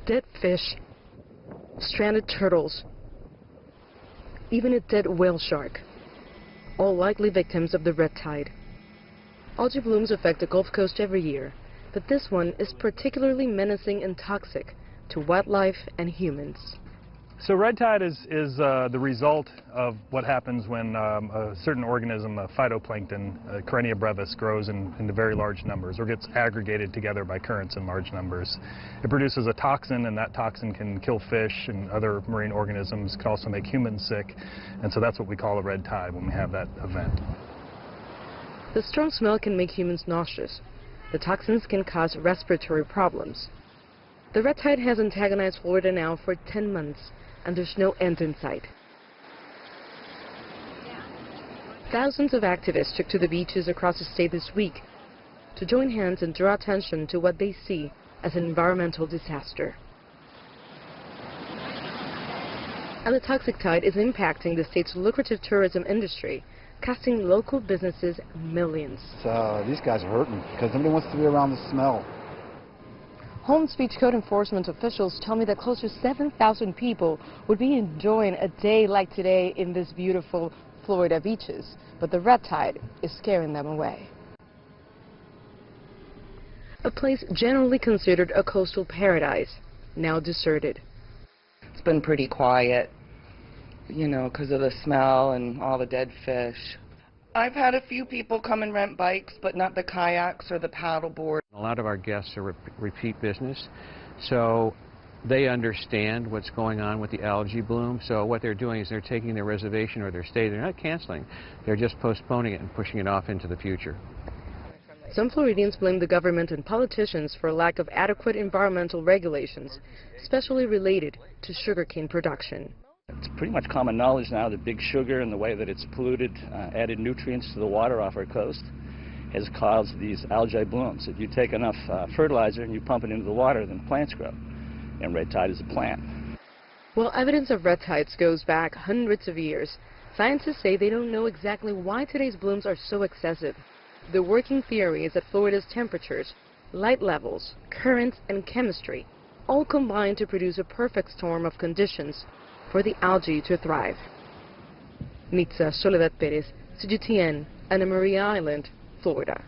dead fish, stranded turtles, even a dead whale shark, all likely victims of the red tide. Algae blooms affect the Gulf Coast every year, but this one is particularly menacing and toxic to wildlife and humans. So red tide is the result of what happens when a certain organism, a phytoplankton, Carenia brevis, grows into very large numbers or gets aggregated together by currents in large numbers. It produces a toxin, and that toxin can kill fish and other marine organisms. It can also make humans sick, and so that's what we call a red tide when we have that event. The strong smell can make humans nauseous. The toxins can cause respiratory problems. The red tide has antagonized Florida now for 10 months, and there's no end in sight. Thousands of activists took to the beaches across the state this week to join hands and draw attention to what they see as an environmental disaster. And the toxic tide is impacting the state's lucrative tourism industry, costing local businesses millions. These guys are hurting because nobody wants to be around the smell. Home speech code enforcement officials tell me that close to 7,000 people would be enjoying a day like today in these beautiful Florida beaches, but the red tide is scaring them away. A place generally considered a coastal paradise, now deserted. It's been pretty quiet, you know, because of the smell and all the dead fish. I've had a few people come and rent bikes, but not the kayaks or the paddleboard. A lot of our guests are repeat business, so they understand what's going on with the algae bloom. So what they're doing is they're taking their reservation or their stay. They're not canceling. They're just postponing it and pushing it off into the future. Some Floridians blame the government and politicians for a lack of adequate environmental regulations, especially related to sugarcane production. It's pretty much common knowledge now that big sugar and the way that it's polluted, added nutrients to the water off our coast has caused these algae blooms. If you take enough fertilizer and you pump it into the water, then plants grow. And red tide is a plant. While evidence of red tides goes back hundreds of years, scientists say they don't know exactly why today's blooms are so excessive. The working theory is that Florida's temperatures, light levels, currents, and chemistry all combine to produce a perfect storm of conditions for the algae to thrive. Nitza, Soledad, Perez, CGTN, Anna Maria Island, Florida.